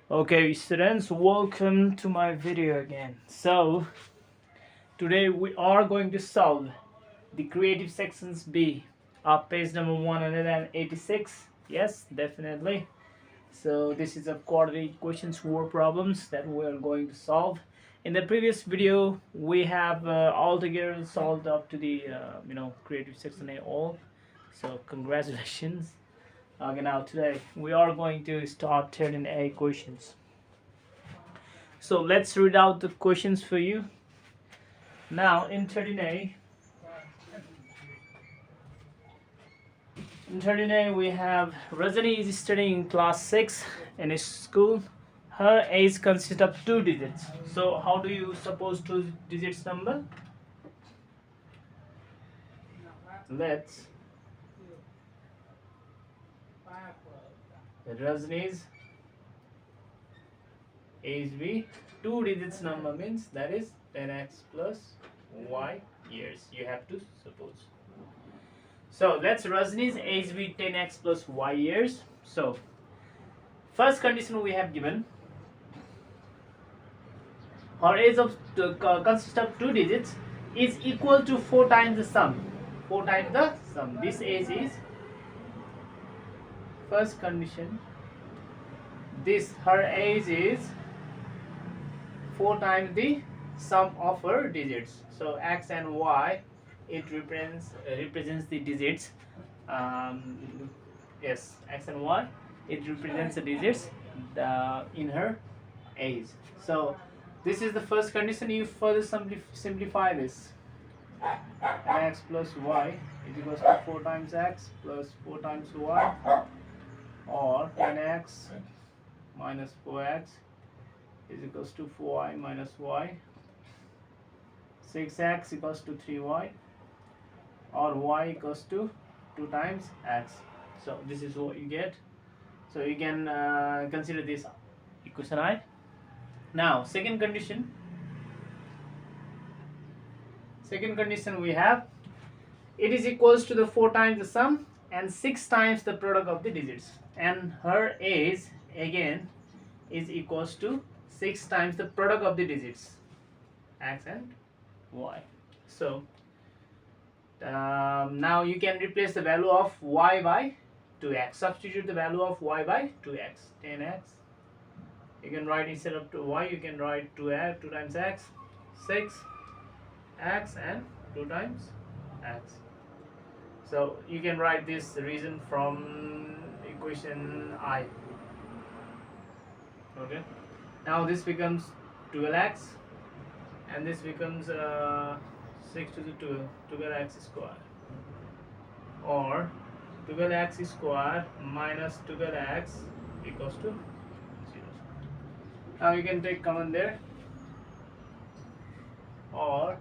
Okay, students, welcome to my video again. So today we are going to solve the creative sections B of page number 186. Yes, definitely. So this is a quadratic questions word problems that we are going to solve. In the previous video we have altogether solved up to the creative section A all. So congratulations. Okay, now today we are going to start turning A questions. So let's read out the questions for you. Now in 13A we have Rajani is studying in class 6 in a school. Her age consists of 2 digits. So how do you suppose 2 digits number? Let's Rajani's age be 2 digits number means that is 10x plus y years. You have to suppose. So let's Rajni's age be 10x plus y years. So first condition we have given, her age of consists of 2 digits is equal to 4 times the sum. 4 times the sum. This age is first condition. This her age is 4 times the sum of her digits. So x and y, it represents the digits. Yes, x and y, it represents the digits in her age. So this is the first condition. You further simplify this. X plus y is equals to 4 times x plus 4 times y, or 10x minus 4x is equals to 4y minus y. 6x equals to 3y, or y equals to 2 times x. So this is what you get. So you can consider this equation I. Now second condition we have, it is equals to the 4 times the sum and 6 times the product of the digits, and her age again is equals to 6 times the product of the digits x and y. So now you can replace the value of y by 2x. Substitute the value of y by 2x. 10x, you can write instead of y, you can write 2 times x, 6 x and 2 times x. So you can write this reason from equation I. Okay, now this becomes 12x and this becomes 6 to the 12x square, or 12x square minus 12x equals to 0. Now you can take common there, or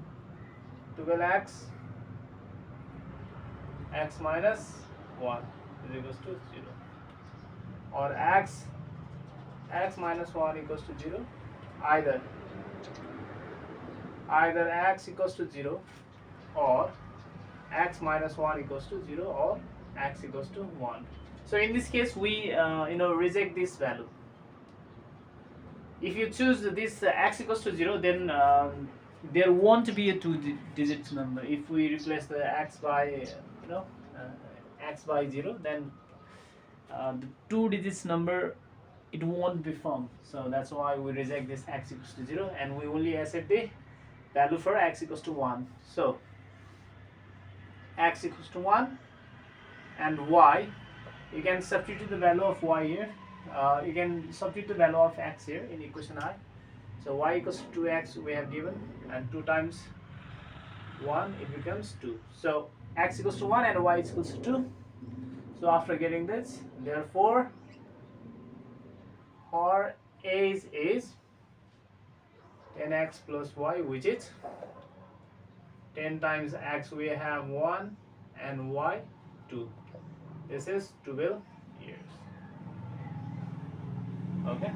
12x x minus 1 is equals to 0, or x minus 1 equals to 0. Either x equals to 0, or x minus 1 equals to 0, or x equals to 1. So in this case we reject this value. If you choose this x equals to 0, then there won't be a 2 digits number. If we replace the x by x by 0, then the 2 digits number, it won't be formed. So that's why we reject this x equals to 0, and we only accept the value for x equals to 1. So x equals to 1 and y, you can substitute the value of y here. You can substitute the value of x here in equation I. So y equals to 2x we have given, and 2 times 1, it becomes 2. So x equals to 1 and y equals to 2. So after getting this, therefore her age is 10x plus y, which is 10 times x we have 1 and y 2. This is 12 years. Okay,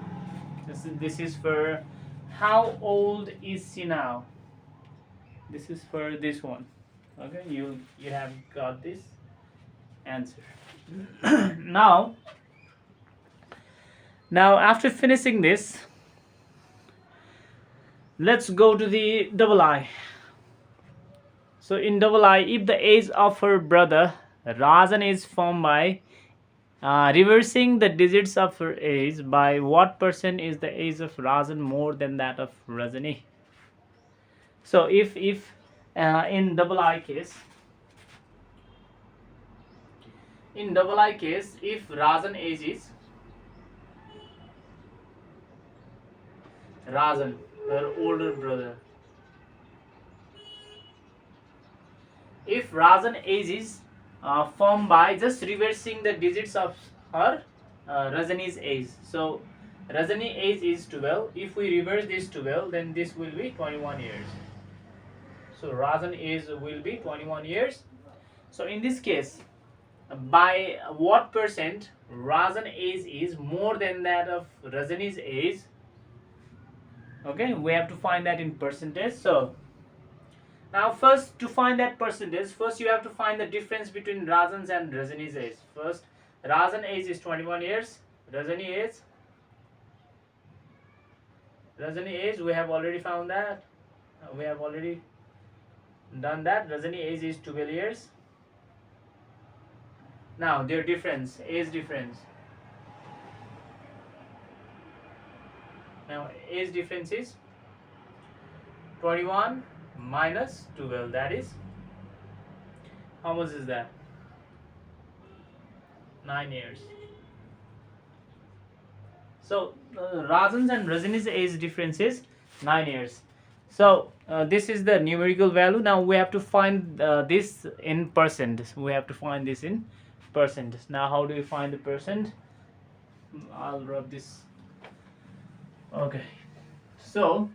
this is for how old is she now. This is for this one. Okay, you have got this answer. Now Now after finishing this, let's go to the double I. So in double I, if the age of her brother Rajan is formed by reversing the digits of her age, by what percent is the age of Rajan more than that of Rajani? So if in double I case, if Rajan age is Rajan, her older brother, if Rajan age is formed by just reversing the digits of her Rajani's age. So Rajani age is 12. If we reverse this 12, then this will be 21 years. So Rajan age will be 21 years. So in this case, by what percent Rajan age is more than that of Rajani's age? Okay, we have to find that in percentage. So now first, to find that percentage, first you have to find the difference between Rajan's and Rajani's age. First, Rajan age is 21 years. Rajani age, we have already found that. We have already done that. Rajani age is 12 years. Now their difference, age difference. Now age difference is 21 minus 12. That is, how much is that? 9 years. So Rajan's and Rajani's age difference is 9 years. So this is the numerical value. Now we have to find this in percent. We have to find this in percent. Now how do we find the percent? I'll rub this. Okay. So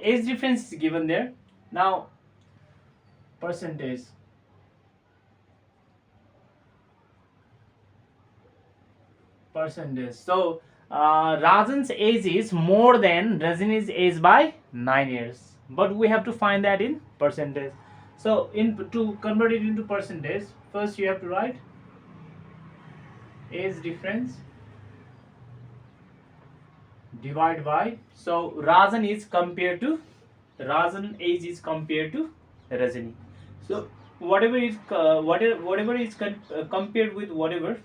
age difference is given there. Now percentage. So Rajan's age is more than Rajani's age by 9 years, but we have to find that in percentage. So to convert it into percentage, first you have to write age difference divided by, so Rajan age is compared to Rajani. So whatever is compared with whatever.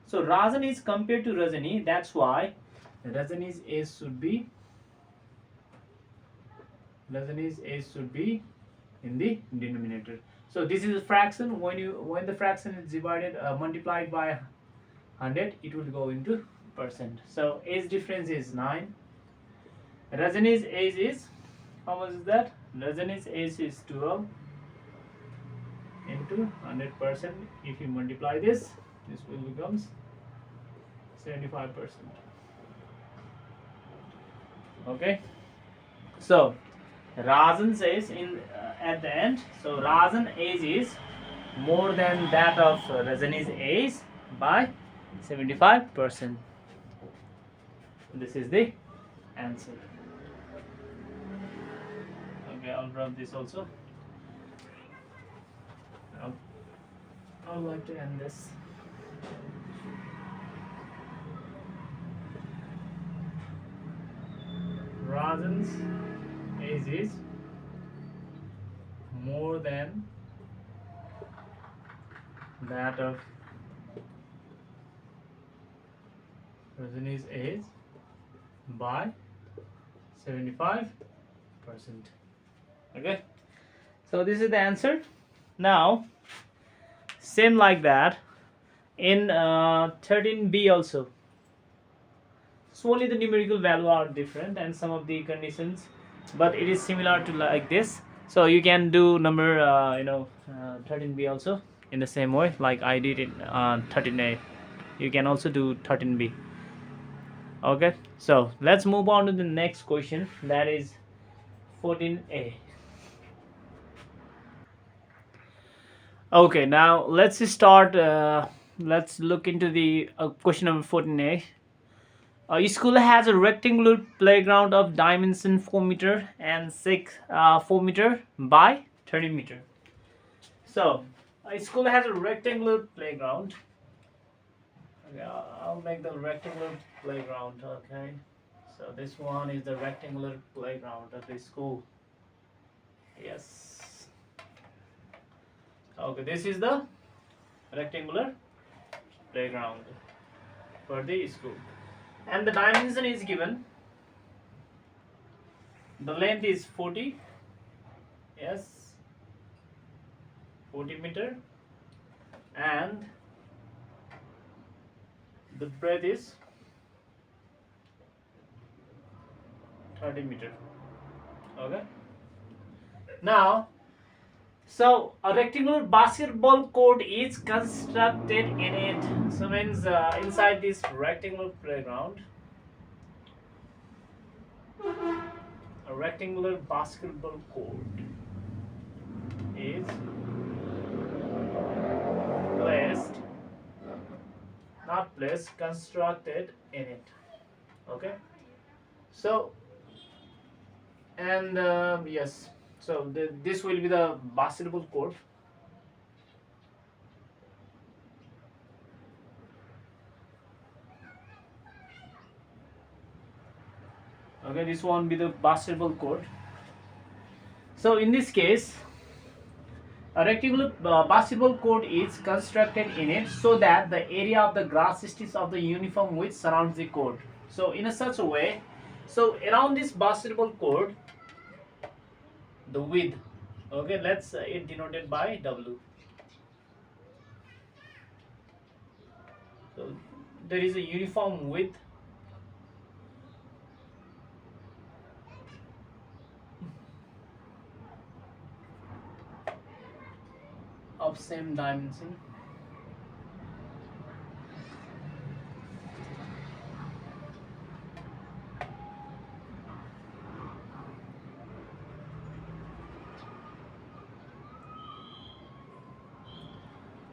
So Rajan is compared to Rajani. That's why Rajani's age should be in the denominator. So this is a fraction. When the fraction is divided multiplied by 100, it will go into percent. So age difference is 9. Rajani's age is, how much is that? Rajani's age is 12 into 100%. If you multiply this will becomes 75%. Okay. So Rajan's age at the end. So Rajan age is more than that of Rajani's age by 75%. This is the answer. Okay, I'll rub this also. I would like to end this. Rajan's age is more than that of Rajani's age by 75%. Okay, so this is the answer. Now same like that in 13b also. So only the numerical value are different and some of the conditions, but it is similar to like this. So you can do number 13b also in the same way like I did in 13a. You can also do 13b. Okay, so let's move on to the next question, that is 14a. Okay, now let's start. Let's look into the question number 14a. A school has a rectangular playground of dimension 4 meter and 4 meter by 30 meter. So a school has a rectangular playground. Okay, I'll make the rectangular playground. Okay, so this one is the rectangular playground of the school. Yes. Okay, this is the rectangular playground for the school, and the dimension is given. The length is 40. Yes, 40 meter, and the breadth is 30 meter. Okay. Now, so a rectangular basketball court is constructed in it. So means inside this rectangular playground, a rectangular basketball court is placed, not placed, constructed in it. Okay. So, and yes, so this will be the basketball court. Okay, this one be the basketball court. So in this case, a rectangular basketball court is constructed in it so that the area of the grass strips of the uniform width surrounds the court. So in a such a way, so around this basketball court, the width, okay, let's it denoted by W. So there is a uniform width of same dimension.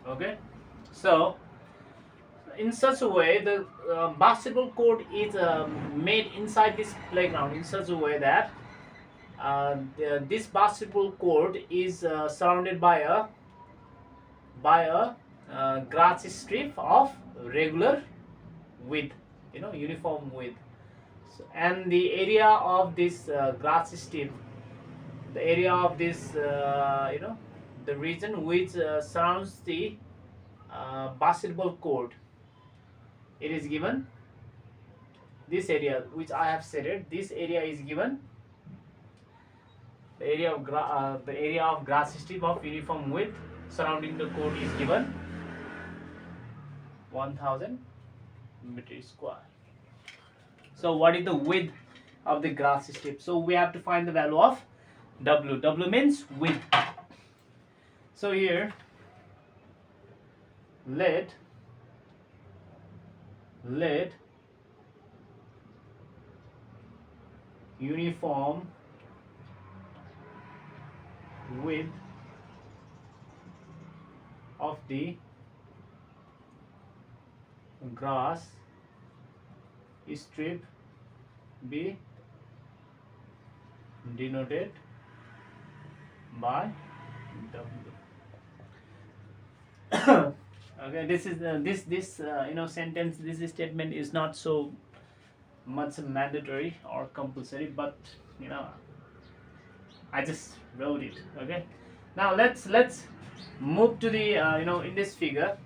Okay, so in such a way the basketball court is made inside this playground in such a way that this basketball court is surrounded by a grass strip of regular width, uniform width. So, and the area of this grass strip, the area of this the region which surrounds the basketball court, it is given, this area which I have stated, this area is given, the area of grass strip of uniform width surrounding the court is given 1000 meter square. So what is the width of the grass strip? So we have to find the value of W. W means width. So here let uniform width of the grass strip be denoted by W. Okay, this is this sentence, this statement is not so much mandatory or compulsory, but I just wrote it. Okay, now let's move to the in this figure.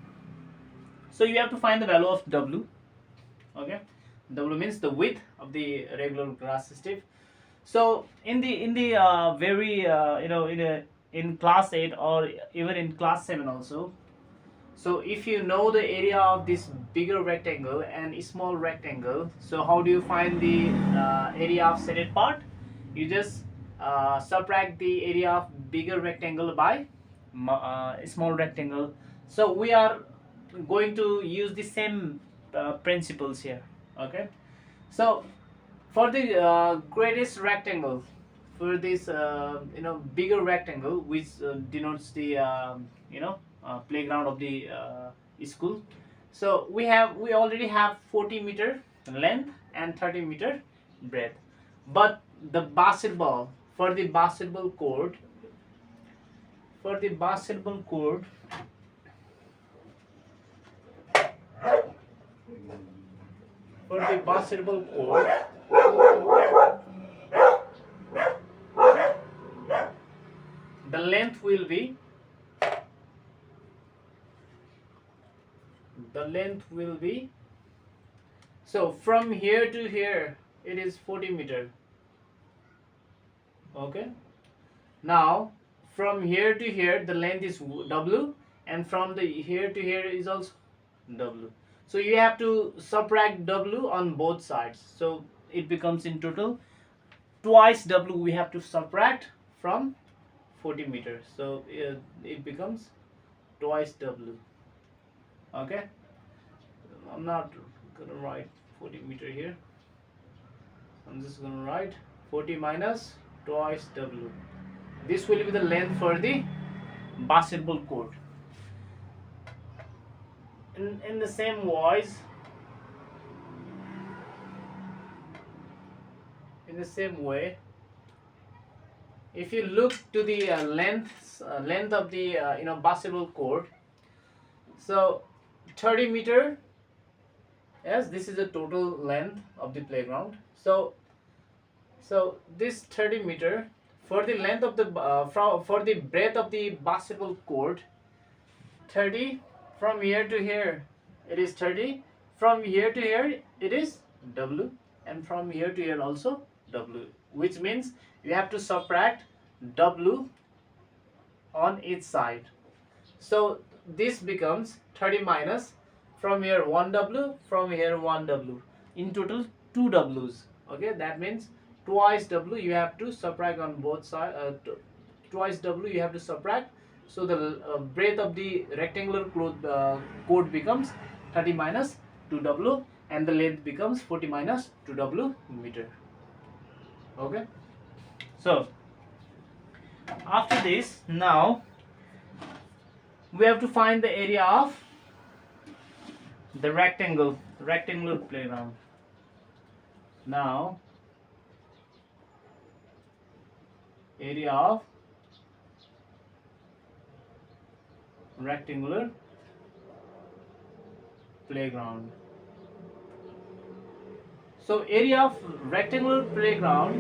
So you have to find the value of W. Okay, W means the width of the regular grass strip. So in the very in class 8 or even in class 7 also, so if you know the area of this bigger rectangle and small rectangle, so how do you find the area of shaded part? You just subtract the area of bigger rectangle by small rectangle. So we are going to use the same principles here. Okay, so for the greatest rectangle, for this bigger rectangle which denotes the playground of the school, so we already have 40 meter length and 30 meter breadth, but the basketball, for the basketball court, for the basketball court, the length will be so from here to here it is 40 meter. Okay, now from here to here the length is W, and from the here to here is also W. So you have to subtract W on both sides, so it becomes in total twice W we have to subtract from 40 meters. So it becomes twice W. Okay, I'm not gonna write 40 meter here. I'm just gonna write 40 minus twice W. This will be the length for the basketball court. In the same wise, in the same way, if you look to the length of the basketball court, so 30 meter, yes, this is the total length of the playground. So this 30 meter for the length of the for the breadth of the basketball court, 30 from here to here it is 30, from here to here it is W, and from here to here also W, which means you have to subtract W on each side. So this becomes 30 minus from here 1W, from here 1W, in total 2 W's. Okay, that means twice W you have to subtract on both sides. Twice W you have to subtract. So the breadth of the rectangular court becomes 30 minus 2W, and the length becomes 40 minus 2W meter. Okay, so after this, now we have to find the area of the rectangular playground. Now area of rectangular playground. So area of rectangular playground.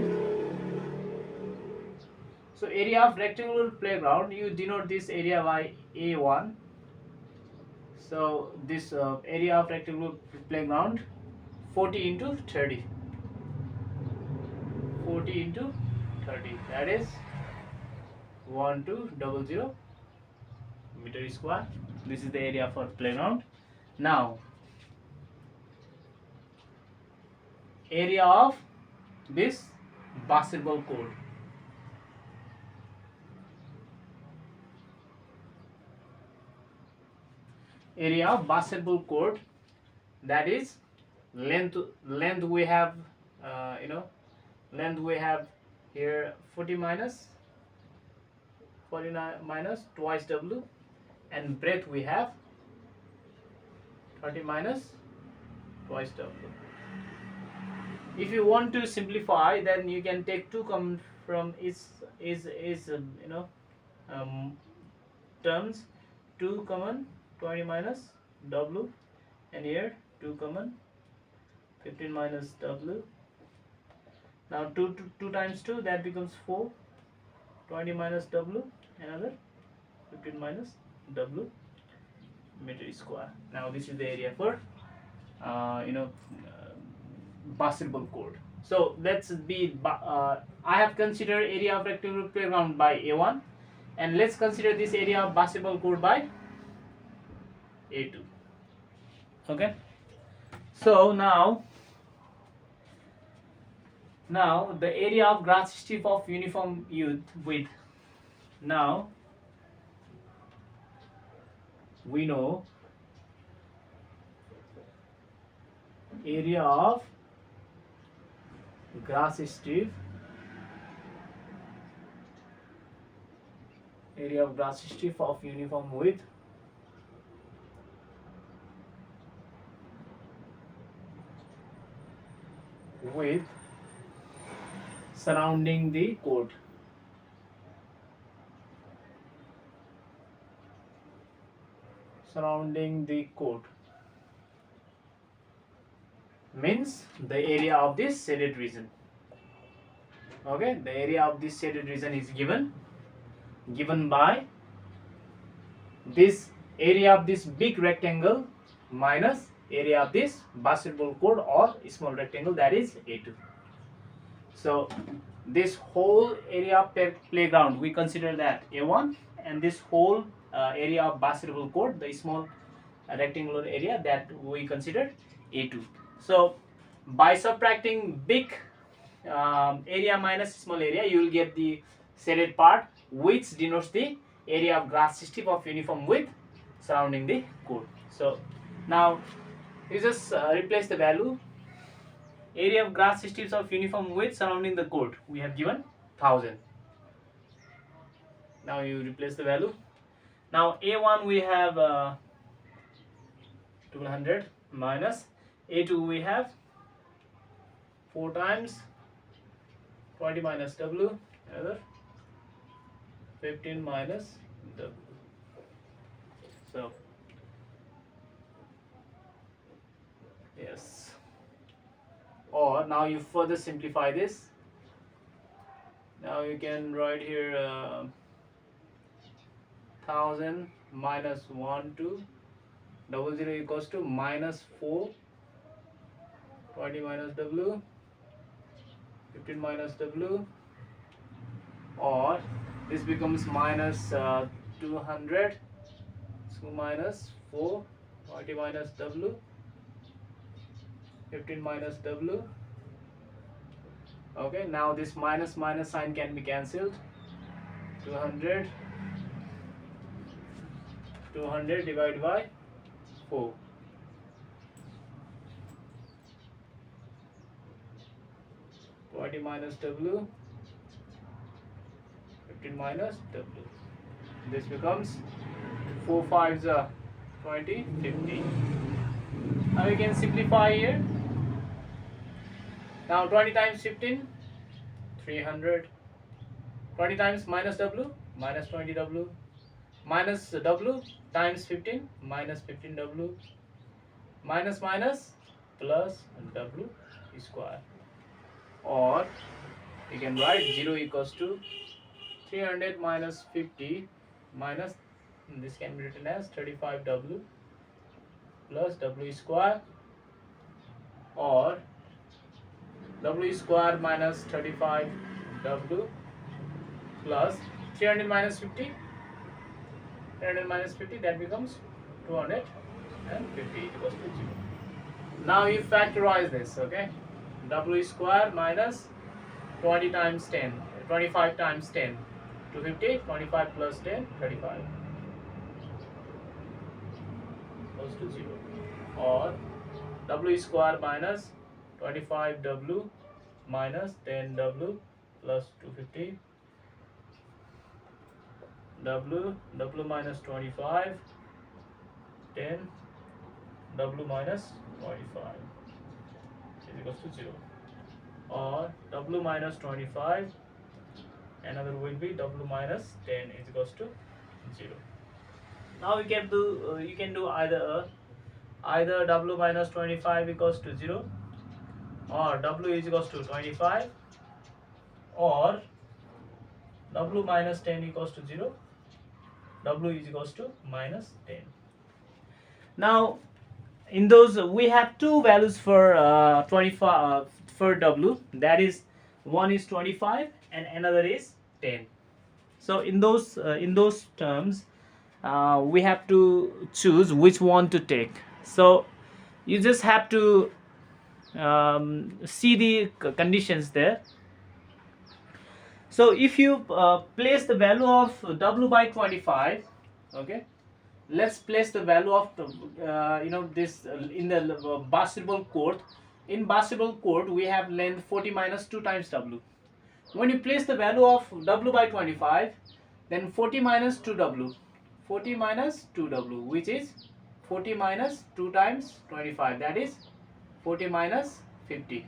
So area of rectangular playground, you denote this area by A1. So this area of rectangular playground, 40 into 30. 40 into 30, that is 1200 meter square. This is the area for playground. Now area of this basketball court. Area of basketball court, that is length we have length we have here 40 minus 49 minus twice W, and breadth we have 30 minus twice W. If you want to simplify, then you can take 2 common from terms. 2 common 20 minus W, and here 2 common 15 minus W. Now 2 times 2, that becomes 4. 20 minus W, another 15 minus W meter square. Now this is the area for basketball court. So let's be I have considered area of rectangular playground by A1, and let's consider this area of basketball court by A2. Okay, so now the area of grass strip of uniform width. Now we know area of grass strip, area of grass strip of uniform width surrounding the court. surrounding the court means the area of this shaded region. Okay, the area of this shaded region is given by this area of this big rectangle minus area of this basketball court or small rectangle, that is A2. So this whole area of playground we consider that A1, and this whole area of basketball court, the small rectangular area, that we consider A2. So by subtracting big area minus small area, you will get the shaded part, which denotes the area of grass strip of uniform width surrounding the court. So now you just replace the value. Area of grass strips of uniform width surrounding the court, we have given 1000. Now you replace the value. Now A1 we have 200 minus A2 we have 4 times 20 minus W, another 15 minus W. So yes, or now you further simplify this. Now you can write here 1000 minus 1 2 00 equals to minus 4, 20 minus W, 15 minus W, or this becomes minus 200, so minus 4, 20 minus W, 15 minus W. Okay, now this minus minus sign can be cancelled. 200 divided by 4. 20 minus W, 15 minus W. This becomes 4 5s are 20, 50. Now we can simplify here. Now 20 times 15, 300. 20 times minus W, minus 20 W. Minus W times 15, minus 15 W. Minus minus plus W square. Or you can write 0 equals to 300 minus 50 minus, this can be written as 35W plus W square, or W square minus 35W plus 300 minus 50, 300 minus 50, that becomes 250 equals to 0. Now you factorize this, okay? W square minus 20 times 10, 25 times 10, 250, 25 plus 10, 35 equals to 0. Or W square minus 25W minus 10W plus 250, W minus 25, 10, W minus 25 is equals to 0. Or W minus 25, another will be W minus 10 is equals to 0. Now you can do either W minus 25 equals to 0, or W is equals to 25, or W minus 10 equals to 0, W is equals to minus 10. Now in those we have two values for 25 for W, that is one is 25 and another is 10. So in those terms we have to choose which one to take. So you just have to see the conditions there. So if you place the value of W by 25, okay, let's place the value of this in the basketball court. In basketball court we have length 40 minus 2 times W. When you place the value of W by 25, then 40 minus 2W, 40 minus 2W, which is 40 minus 2 times 25, that is 40 minus 50,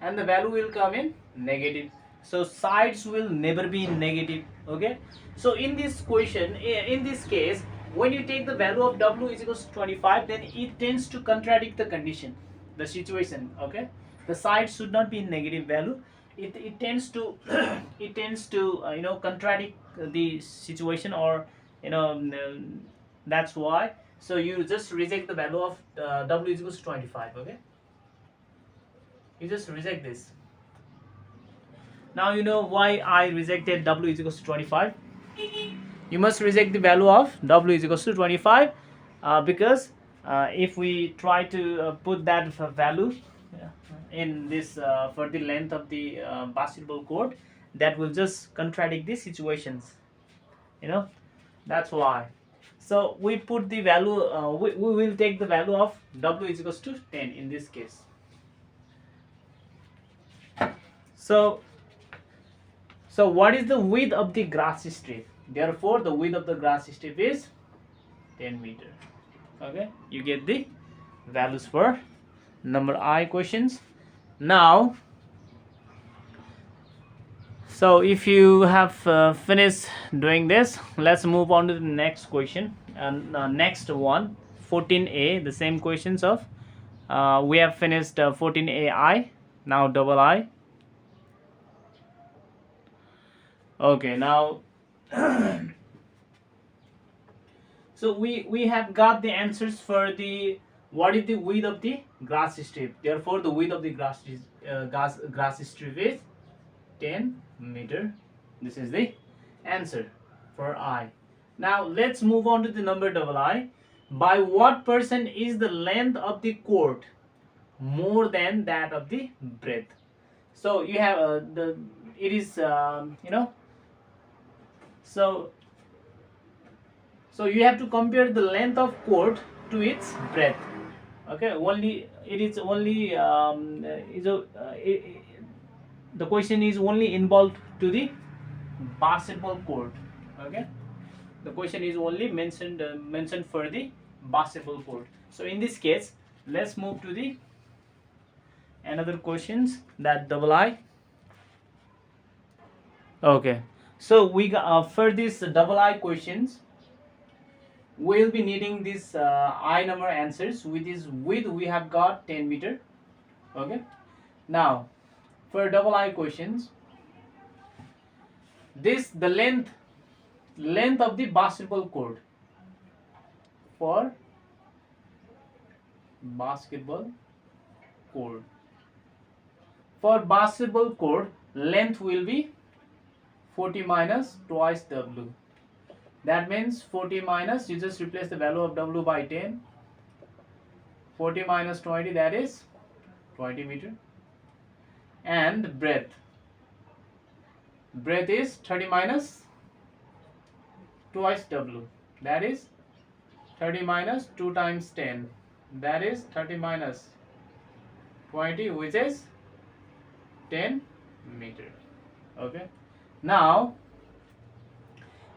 and the value will come in negative. So sides will never be negative, okay? So in this question, in this case, when you take the value of w is equals to 25, then it tends to contradict the condition, the situation. Okay, the side should not be in negative value. It tends to it tends to contradict the situation, or that's why. So you just reject the value of w is equals to 25. Okay, you just reject this. Now you know why I rejected w is equals to 25. You must reject the value of w is equals to 25 because if we try to put that value in this for the length of the basketball court, that will just contradict the situations, that's why. So we put the value, we will take the value of w is equals to 10 in this case. So what is the width of the grass strip? Therefore the width of the grass strip is 10 meter. Okay, you get the values for number I questions. Now, so if you have finished doing this, let's move on to the next question. And next one, 14a, the same questions of we have finished 14ai, now double I. Okay, now so we have got the answers for the what is the width of the grass strip. Therefore the width of the grass strip is 10 meter. This is the answer for I. Now let's move on to the number double I. By what percent is the length of the court more than that of the breadth? So you have it is so you have to compare the length of court to its breadth. Okay, only it is only the question is only involved to the basketball court. Okay, the question is only mentioned for the basketball court. So in this case, let's move to the another questions, that double I. Okay, so we got for this double I questions, we'll be needing this I number answers. With this width we have got 10 meter. Okay, now for double I questions, this the length of the basketball court. For basketball court, length will be 40 minus twice w. That means 40 minus, you just replace the value of w by 10. 40 minus 20, that is 20 meter. And breadth is 30 minus twice w, that is 30 minus 2 times 10, that is 30 minus 20, which is 10 meter. Okay, now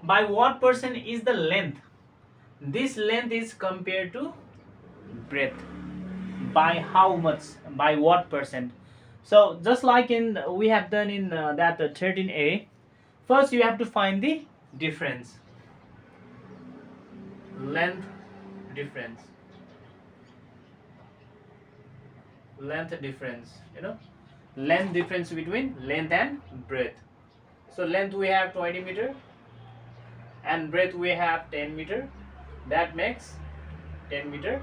by what percent is the length? This length is compared to breadth. By how much? By what percent? So just like in we have done in that 13a, first you have to find the difference. Length difference. Length difference, length difference between length and breadth. So length we have 20 meter and breadth we have 10 meter. That makes 10 meter.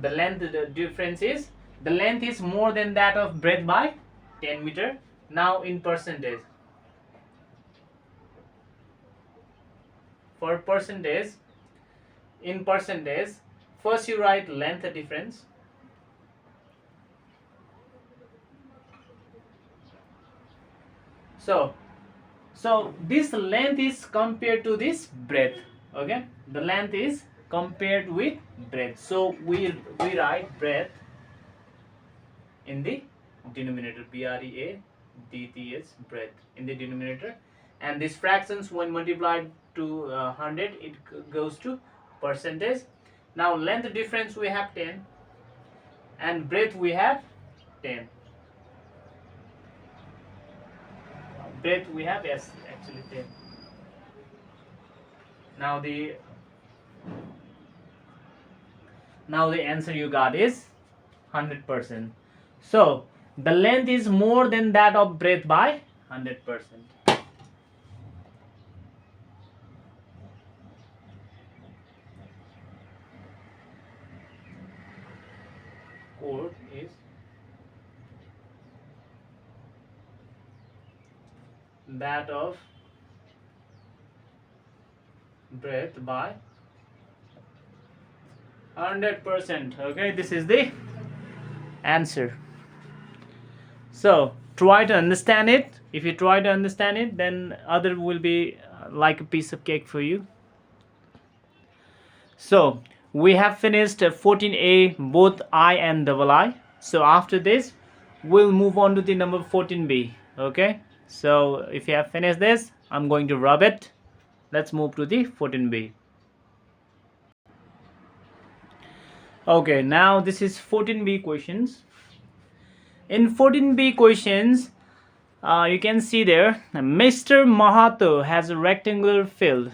The length, the difference is, the length is more than that of breadth by 10 meter. Now in percentage, for percentage, in percentage, first you write length difference. So this length is compared to this breadth. Okay, the length is compared with breadth. So we write breadth in the denominator, BREADTH, breadth in the denominator, and these fractions when multiplied to 100, it goes to percentage. Now length difference we have 10 and breadth we have 10. Breadth we have, yes, actually 10. Now the Now the answer you got is 100%. So the length is more than that of breadth by 100%. Chord is that of breadth by 100%. Okay, this is the answer. So try to understand it. If you try to understand it, then other will be like a piece of cake for you. So we have finished 14A, both I and double I. So after this, we'll move on to the number 14B. Okay, so if you have finished this, I'm going to rub it. Let's move to the 14B. Okay, now this is 14B questions. In 14B questions, you can see there, Mr. Mahato has a rectangular field.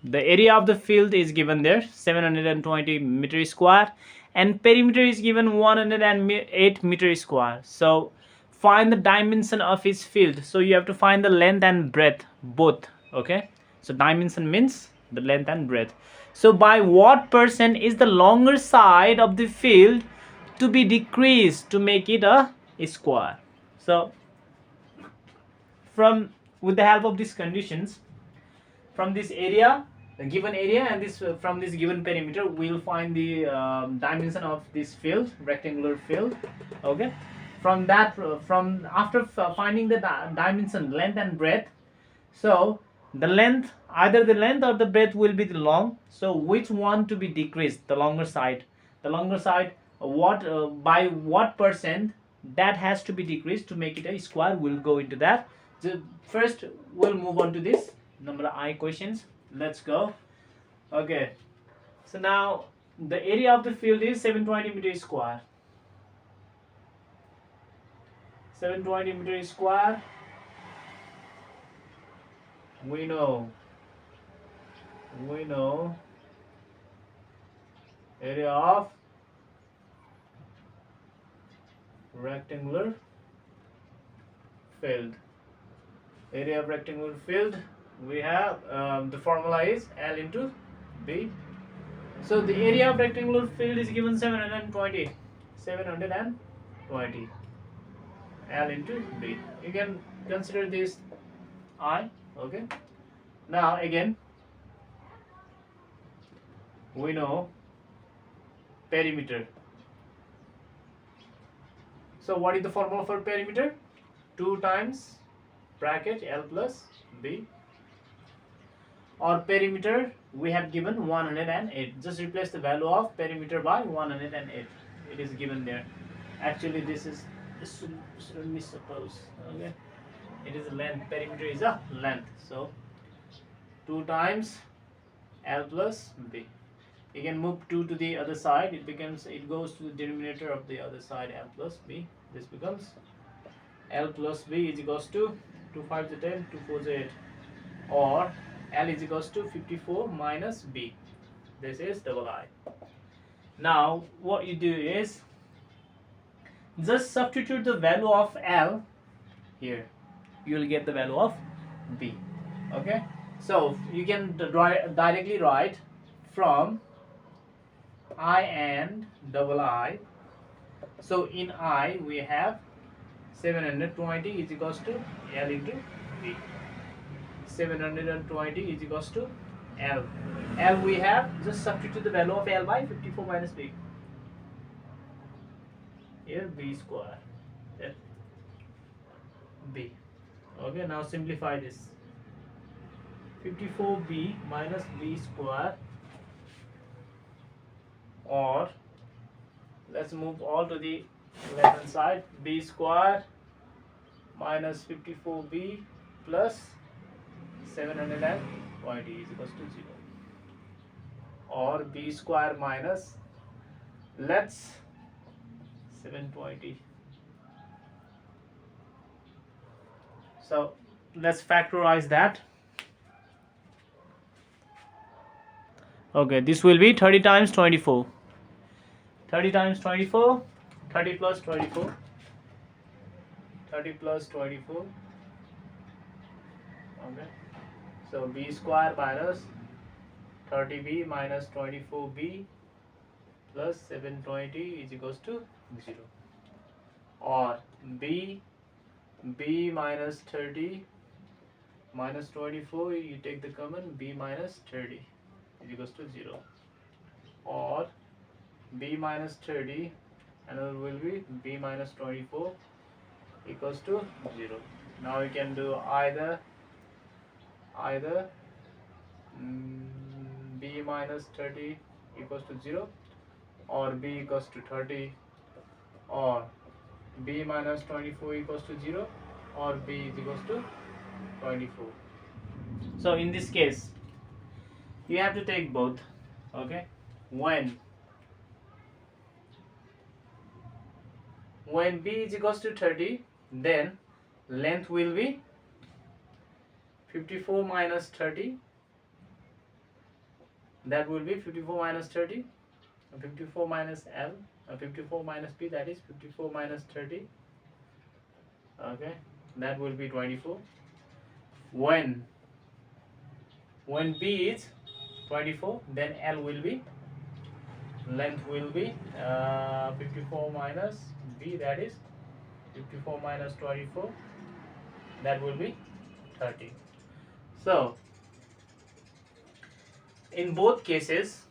The area of the field is given there, 720 meter square, and perimeter is given 108 meter square. So find the dimension of his field. So you have to find the length and breadth both. Okay, so dimension means the length and breadth. So by what percent is the longer side of the field to be decreased to make it a square? So from with the help of these conditions, from this area, the given area, and this from this given perimeter, we'll find the dimension of this field, rectangular field. Okay, from that, from after finding the dimension, length and breadth, so the length, either the length or the breadth will be the long. So which one to be decreased? The longer side. The longer side, what by what percent that has to be decreased to make it a square? We'll go into that. So first we'll move on to this number I questions. Let's go. Okay, so now the area of the field is 720 meters square. 720 meters square. We know area of rectangular field. Area of rectangular field, we have the formula is L into B. So the area of rectangular field is given 720 L into B. You can consider this I. Okay, now again we know perimeter. So what is the formula for perimeter? 2 times bracket L plus B, or perimeter we have given 108. Just replace the value of perimeter by 108. It is given there. Actually this should missuppose. Okay, it is a length. Perimeter is a length. So 2 times L plus B. You can move 2 to the other side. It goes to the denominator of the other side, L plus B. This becomes L plus B is equals to 2 5 is 10, 2 4 is 8, or L is equals to 54 minus B. This is double I. Now what you do is just substitute the value of L here. You will get the value of B. Okay, so you can directly write from I and double I. So in I we have 720 is equals to L into B. 720 is equals to L. L we have, just substitute the value of L by 54 minus B. Here B square. Then B. Okay, now simplify this. 54B minus B square, or let's move all to the left hand side. B square minus 54B plus 720 is equals to 0, or B square minus, let's 720. So let's factorize that. Okay, this will be 30 times 24. 30 times 24, 30 plus 24, 30 plus 24. Okay, so b square minus 30b minus 24b plus 720 is equals to 0. Or b minus 30 minus 24, you take the common, b minus 30 is equals to 0. Or b minus 30, another will be b minus 24 equals to 0. Now we can do either b minus 30 equals to 0, or b equals to 30, or b minus 24 equals to 0, or b is equals to 24. So in this case you have to take both. Okay, when b is equals to 30, then length will be 54 minus 30, that will be 54 minus 30, 54 minus L, 54 minus B, that is 54 minus 30. Okay, that will be 24. When B is 24, then L will be, length will be 54 minus B, that is 54 minus 24, that will be 30. So in both cases,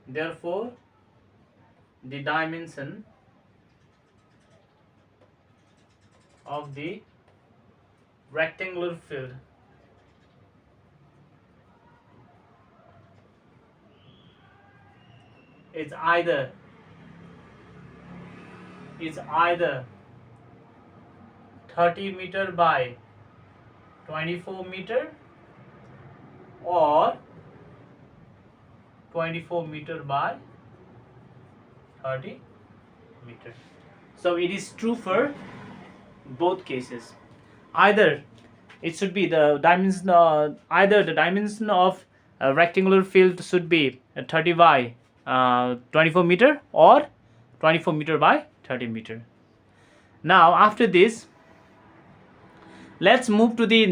therefore the dimension of the rectangular field is either 30 meter by 24 meter or 24 meter by 30 meter. So it is true for both cases. Either it should be the dimension, either the dimension of a rectangular field should be 30 by 24 meter or 24 meter by 30 meter. Now after this, let's move to the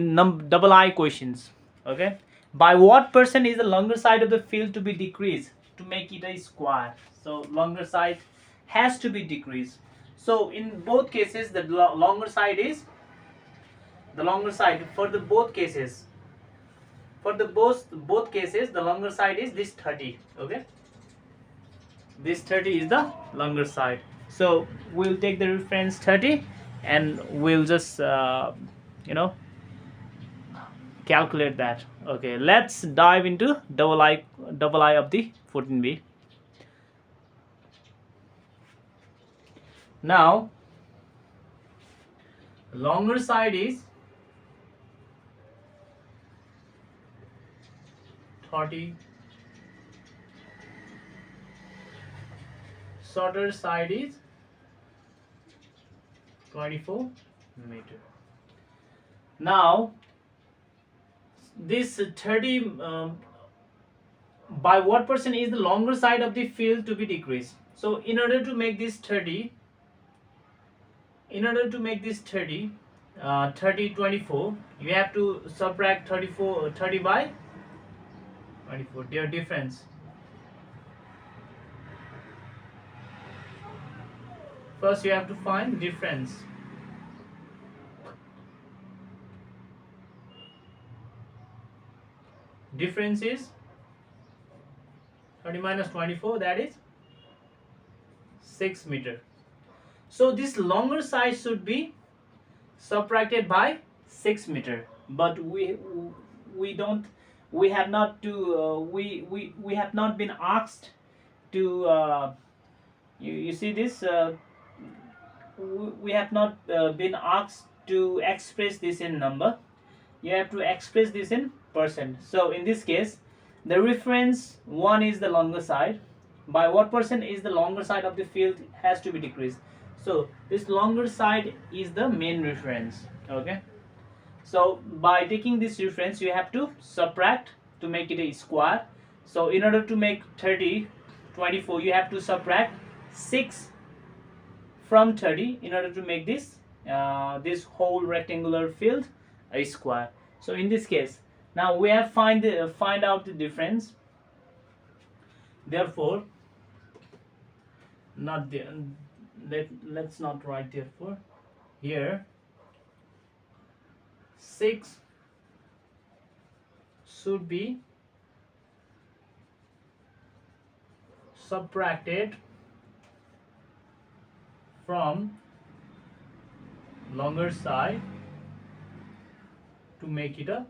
double I questions. Okay, by what percent is the longer side of the field to be decreased to make it a square? So longer side has to be decreased. So in both cases, the longer side is for the both cases. For the both cases, the longer side is this 30. Okay, this 30 is the longer side. So we'll take the reference 30 and we'll just calculate that. Okay, let's dive into double I of the 14b. Now longer side is 30, shorter side is 24 meter. Now this 30, by what percent is the longer side of the field to be decreased? So in order to make this 30, 24, you have to subtract 30 by 24, their difference. First you have to find difference. Difference is 30 minus 24, that is 6 meter. So this longer side should be subtracted by 6 meter, but we have not been asked to you see this, we have not been asked to express this in number. You have to express this in percent. So in this case, the reference 1 is the longer side. By what percent is the longer side of the field has to be decreased? So this longer side is the main reference. Okay, So by taking this reference, you have to subtract to make it a square. So in order to make 30 24, you have to subtract 6 from 30 in order to make this this whole rectangular field a square. So in this case, now we have find out the difference. Therefore, not the let's not write therefore here. 6 should be subtracted from longer side to make it a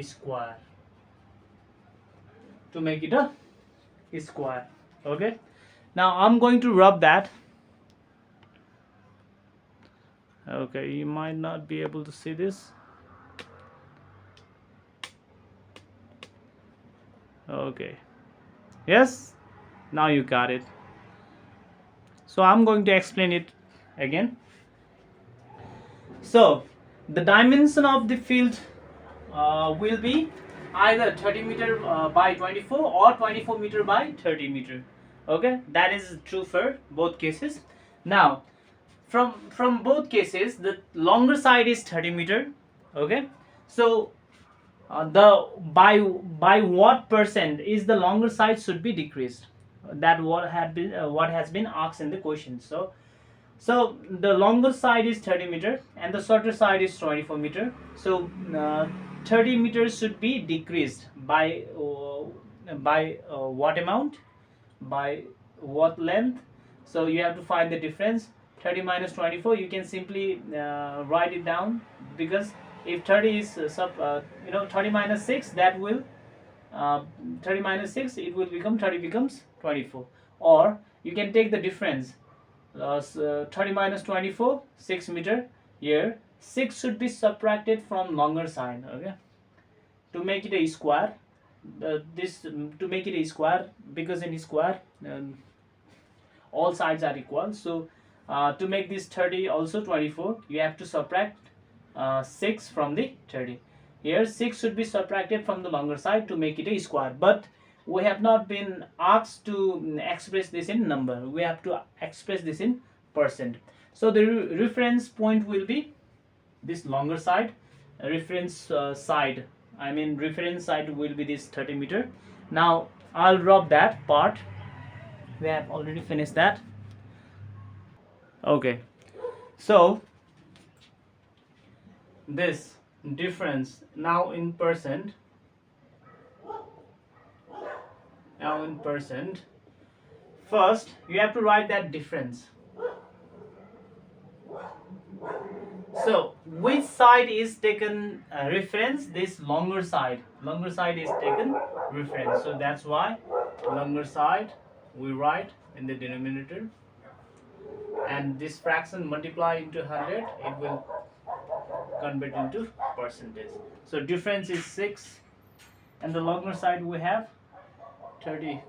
square. To make it a square. Okay. Now I'm going to rub that. Okay, you might not be able to see this. Okay. Yes, now you got it. So I'm going to explain it again. So the dimension of the field will be either 30 meter by 24 or 24 meter by 30 meter. Okay, that is true for both cases. Now from both cases, the longer side is 30 meter. Okay, so the by what percent is the longer side should be decreased? That what has been asked in the question. So the longer side is 30 meter and the shorter side is 24 meter. So 30 meters should be decreased by what amount, by what length. So you have to find the difference. 30 minus 24, you can simply write it down, because if 30 is 30 minus 6, that will 30 minus 6, it will become 30 becomes 24. Or you can take the difference, 30 minus 24, 6 meter. Here 6 should be subtracted from longer side. Okay, to make it a square. To make it a square, because in a square all sides are equal. So to make this 30 also 24, you have to subtract 6 from the 30. Here 6 should be subtracted from the longer side to make it a square. But we have not been asked to express this in number. We have to express this in percent. So the reference point will be this longer side. Reference side will be this 30 meter. Now I'll drop that part. We have already finished that. Okay, so this difference now in percent. First you have to write that difference. So which side is taken reference? This longer side is taken reference. So that's why longer side we write in the denominator, and this fraction multiply into 100, it will convert into percentage. So difference is 6, and the longer side we have 30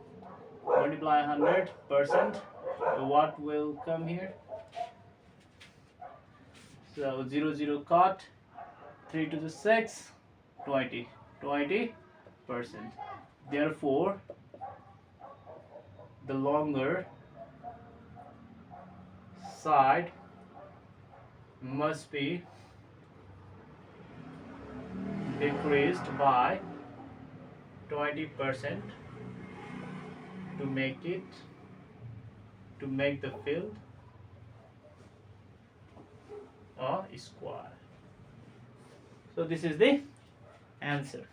multiply 100%. So what will come here? So 0 0 cut, 3 to the 6, 20%. Therefore the longer side must be decreased by 20% to make the field a square. So this is the answer.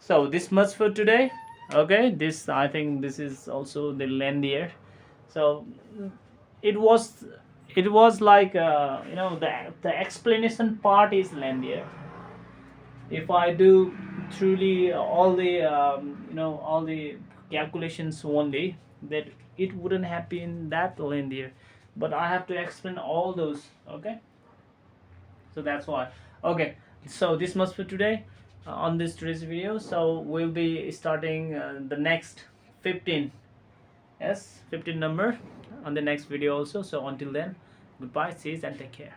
So this much for today. Okay, this, I think this is also the lengthier. So it was like the explanation part is lengthier. If I do truly all the all the calculations only, that it wouldn't have been that lengthier, but I have to explain all those. Okay, so that's why. Okay, so this much for today on this today's video. So we'll be starting the next 15 number on the next video also. So until then, goodbye, see you and take care.